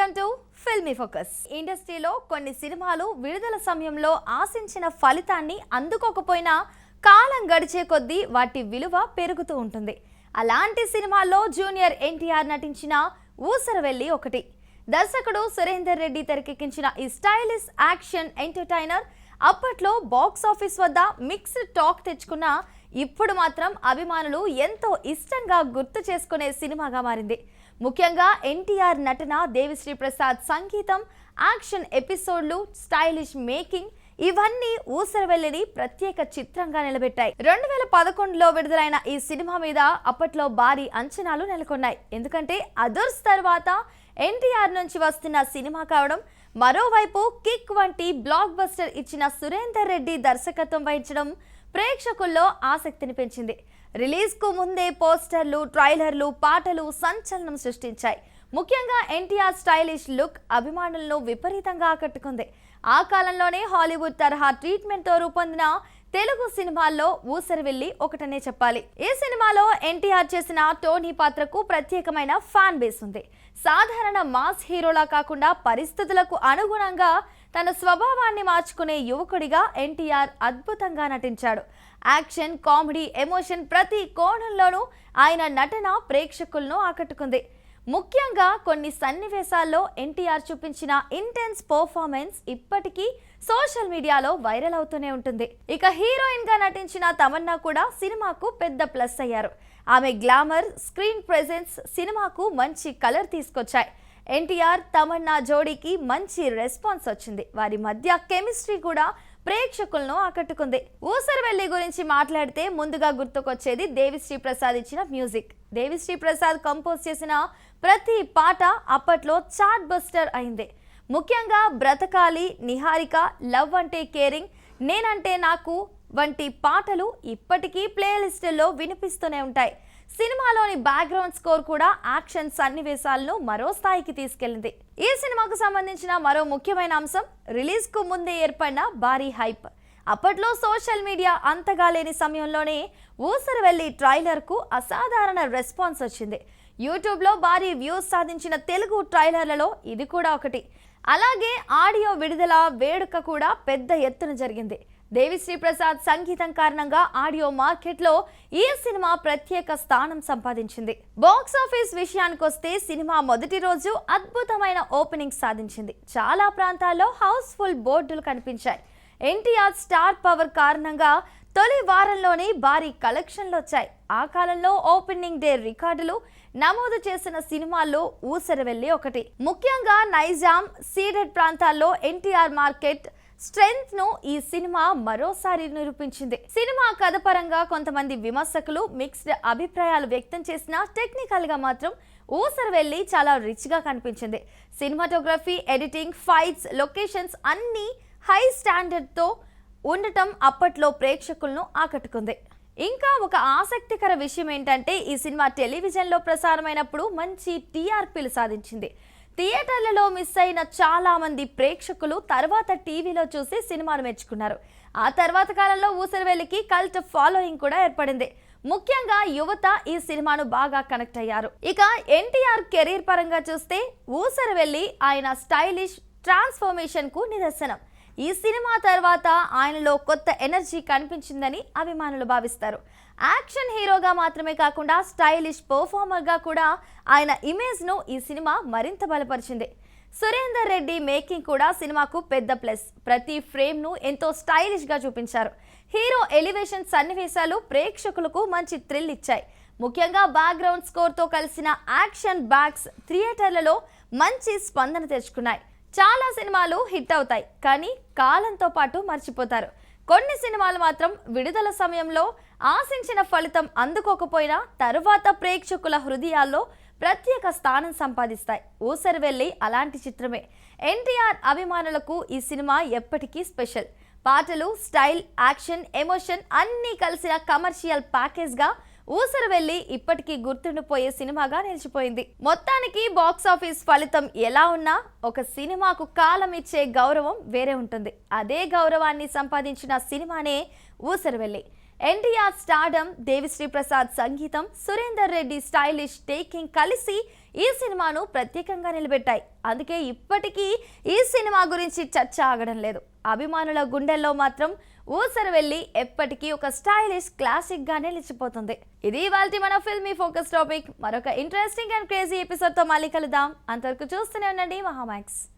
Welcome to filmy focus. ఇండస్ట్రీలో కొన్ని సినిమాలు విడుదల సమయంలో ఆశించిన ఫలితాన్ని అందుకోకపోయినా కాలం గడిచే కొద్దీ వాటి విలువ పెరుగుతూ ఉంటుంది. అలాంటి సినిమాల్లో జూనియర్ ఎన్టీఆర్ నటించిన ఊసరవెల్లి ఒకటి. దర్శకుడు సురేందర్ రెడ్డి తెరకెక్కించిన ఈ స్టైలిష్ యాక్షన్ ఎంటర్టైనర్ అప్పట్లో బాక్స్ ఆఫీస్ వద్ద మిక్స్డ్ టాక్ తెచ్చుకున్న ఇప్పుడు మాత్రం అభిమానులు ఎంతో ఇష్టంగా గుర్తు చేసుకునే సినిమాగా మారింది. ముఖ్యంగా ఎన్టీఆర్ నటన, దేవిశ్రీ ప్రసాద్ సంగీతం, యాక్షన్ ఎపిసోడ్లు, స్టైలిష్ మేకింగ్ ఇవన్నీ ఊసరవెల్లిని ప్రత్యేక చిత్రంగా నిలబెట్టాయి. 2011లో విడుదలైన ఈ సినిమా మీద అప్పట్లో భారీ అంచనాలు నెలకొన్నాయి. ఎందుకంటే అదర్స్ తర్వాత ఎన్టీఆర్ నుంచి వస్తున్న సినిమా కావడం, మరోవైపు కిక్ వంటి బ్లాక్ బస్టర్ ఇచ్చిన సురేందర్ రెడ్డి దర్శకత్వం వహించడం ప్రేక్షకుల్లో ఆసక్తిని పెంచింది. రిలీజ్కు ముందే పోస్టర్లు, ట్రైలర్లు, పాటలు సంచలనం సృష్టించాయి. ముఖ్యంగా ఎన్టీఆర్ స్టైలిష్ లుక్ అభిమానులను విపరీతంగా ఆకట్టుకుంది. ఆ కాలంలోనే హాలీవుడ్ తరహా ట్రీట్మెంట్తో రూపొందిన తెలుగు సినిమాల్లో ఊసరవెల్లి ఒకటనే చెప్పాలి. ఈ సినిమాలో ఎన్టీఆర్ చేసిన టోనీ పాత్రకు ప్రత్యేకమైన ఫ్యాన్ బేస్ ఉంది. సాధారణ మాస్ హీరోలా కాకుండా పరిస్థితులకు అనుగుణంగా తన స్వభావాన్ని మార్చుకునే యువకుడిగా ఎన్టీఆర్ అద్భుతంగా నటించాడు. యాక్షన్, కామెడీ, ఎమోషన్ ప్రతి కోణంలోనూ ఆయన నటన ప్రేక్షకులను ఆకట్టుకుంది. ముఖ్యంగా కొన్ని సన్నివేశాల్లో ఎన్టీఆర్ చూపించిన ఇంటెన్స్ పర్ఫార్మెన్స్ ఇప్పటికీ సోషల్ మీడియాలో వైరల్ అవుతూనే ఉంటుంది. ఇక హీరోయిన్ గా నటించిన తమన్నా కూడా సినిమాకు పెద్ద ప్లస్ అయ్యారు. ఆమె గ్లామర్, స్క్రీన్ ప్రెజెన్స్ సినిమాకు మంచి కలర్ తీసుకొచ్చాయి. ఎన్టీఆర్, తమన్నా జోడీకి మంచి రెస్పాన్స్ వచ్చింది. వారి మధ్య కెమిస్ట్రీ కూడా ప్రేక్షకులను ఆకట్టుకుంది. ఊసరవెల్లి గురించి మాట్లాడితే ముందుగా గుర్తుకొచ్చేది దేవిశ్రీ ప్రసాద్ ఇచ్చిన మ్యూజిక్. దేవిశ్రీ ప్రసాద్ కంపోజ్ చేసిన ప్రతి పాట అప్పట్లో చార్ట్ బస్టర్ అయింది. ముఖ్యంగా బ్రతకాలి, నిహారిక, లవ్ అంటే కేరింగ్, నేనంటే నాకు వంటి పాటలు ఇప్పటికీ ప్లేలిస్టుల్లో వినిపిస్తూనే ఉంటాయి. సినిమాలోని బ్యాక్గ్రౌండ్ స్కోర్ కూడా యాక్షన్ సన్నివేశాలను మరో స్థాయికి తీసుకెళ్లింది. ఈ సినిమాకు సంబంధించిన మరో ముఖ్యమైన అంశం రిలీజ్ కు ముందే ఏర్పడిన భారీ హైప్. అప్పట్లో సోషల్ మీడియా అంతగా లేని సమయంలోనే ఊసరవెల్లి ట్రైలర్ కు అసాధారణ రెస్పాన్స్ వచ్చింది. యూట్యూబ్ లో భారీ వ్యూస్ సాధించిన తెలుగు ట్రైలర్లలో ఇది కూడా ఒకటి. అలాగే ఆడియో విడుదల వేడుక కూడా పెద్ద ఎత్తున జరిగింది. దేవిశ్రీ ప్రసాద్ సంగీతం కారణంగా ఆడియో మార్కెట్లో ఈ సినిమా ప్రత్యేక స్థానం సంపాదించింది. బాక్స్ ఆఫీస్ విషయానికొస్తే సినిమా మొదటి రోజు అద్భుతమైన ఓపెనింగ్ సాధించింది. చాలా ప్రాంతాల్లో హౌస్ఫుల్ బోర్డులు కనిపించాయి. ఎన్టీఆర్ స్టార్ పవర్ కారణంగా తొలి వారంలోనే భారీ కలెక్షన్లు వచ్చాయి. ఆ కాలంలో ఓపెనింగ్ డే రికార్డులు నమోదు చేసిన సినిమాల్లో ఊసరవెల్లి ఒకటి. ముఖ్యంగా నైజాం, సీడెడ్ ప్రాంతాల్లో ఎన్టీఆర్ మార్కెట్ స్ట్రెంగ్త్ ను ఈ సినిమా మరోసారి నిరూపించింది. సినిమా కథ పరంగా కొంతమంది విమర్శకులు మిక్స్డ్ అభిప్రాయాలు వ్యక్తం చేసినా టెక్నికల్ గా మాత్రం ఊసరవెల్లి చాలా రిచ్ గా కనిపించింది. సినిమాటోగ్రఫీ, ఎడిటింగ్, ఫైట్స్, లొకేషన్స్ అన్ని హై స్టాండర్డ్ తో ఉండటం అప్పట్లో ప్రేక్షకులను ఆకట్టుకుంది. ఇంకా ఒక ఆసక్తికర విషయం ఏంటంటే ఈ సినిమా టెలివిజన్లో ప్రసారమైనప్పుడు మంచి టీఆర్పీలు సాధించింది. థియేటర్లలో మిస్ అయిన చాలా మంది ప్రేక్షకులు తర్వాత టీవీలో చూసి సినిమాను మెచ్చుకున్నారు. ఆ తర్వాత కాలంలో ఊసరవెల్లికి కల్ట్ ఫాలోయింగ్ కూడా ఏర్పడింది. ముఖ్యంగా యువత ఈ సినిమాను బాగా కనెక్ట్ అయ్యారు. ఇక ఎన్టీఆర్ కెరీర్ పరంగా చూస్తే ఊసరవెల్లి ఆయన స్టైలిష్ ట్రాన్స్ఫర్మేషన్ కు నిదర్శనం. ఈ సినిమా తర్వాత ఆయనలో కొత్త ఎనర్జీ కనిపించిందని అభిమానులు భావిస్తారు. యాక్షన్ హీరోగా మాత్రమే కాకుండా స్టైలిష్ పర్ఫార్మర్గా కూడా ఆయన ఇమేజ్ను ఈ సినిమా మరింత బలపరిచింది. సురేందర్ రెడ్డి మేకింగ్ కూడా సినిమాకు పెద్ద ప్లస్. ప్రతి ఫ్రేమ్ను ఎంతో స్టైలిష్గా చూపించారు. హీరో ఎలివేషన్ సన్నివేశాలు ప్రేక్షకులకు మంచి థ్రిల్ ఇచ్చాయి. ముఖ్యంగా బ్యాక్గ్రౌండ్ స్కోర్తో కలిసిన యాక్షన్ బ్యాక్స్ థియేటర్లలో మంచి స్పందన తెచ్చుకున్నాయి. చాలా సినిమాలు హిట్ అవుతాయి, కానీ కాలంతో పాటు మర్చిపోతారు. కొన్ని సినిమాలు మాత్రం విడుదల సమయంలో ఆశించిన ఫలితం అందుకోకపోయినా తరువాత ప్రేక్షకుల హృదయాల్లో ప్రత్యేక స్థానం సంపాదిస్తాయి. ఊసరవెల్లి అలాంటి చిత్రమే. ఎన్టీఆర్ అభిమానులకు ఈ సినిమా ఎప్పటికీ స్పెషల్. పాటలు, స్టైల్, యాక్షన్, ఎమోషన్ అన్నీ కలిసిన కమర్షియల్ ప్యాకేజ్గా ఊసరవెల్లి ఇప్పటికీ గుర్తుండిపోయే సినిమాగా నిలిచిపోయింది. మొత్తానికి బాక్స్ ఆఫీస్ ఫలితం ఎలా ఉన్నా ఒక సినిమాకు కాలం ఇచ్చే గౌరవం వేరే ఉంటుంది. అదే గౌరవాన్ని సంపాదించిన సినిమానే ఊసరవెల్లి. ఎన్టీఆర్ స్టార్డమ్, దేవిశ్రీ ప్రసాద్ సంగీతం, సురేందర్ రెడ్డి స్టైలిష్ టేకింగ్ కలిసి ఈ సినిమాను ప్రత్యేకంగా నిలబెట్టాయి. అందుకే ఇప్పటికీ ఈ సినిమా గురించి చర్చ ఆగడం లేదు. అభిమానుల గుండెల్లో మాత్రం ఊసరు వెళ్ళి ఎప్పటికీ ఒక స్టైలిష్ క్లాసిక్ గా నిలిచిపోతుంది. ఇది ఇవాల్టి మన ఫిల్మీ ఫోకస్ టాపిక్. మరొక ఇంట్రెస్టింగ్ అండ్ క్రేజీ ఎపిసోడ్ తో మళ్ళీ కలుద్దాం. అంతవరకు చూస్తూనే ఉండండి మహామాక్స్.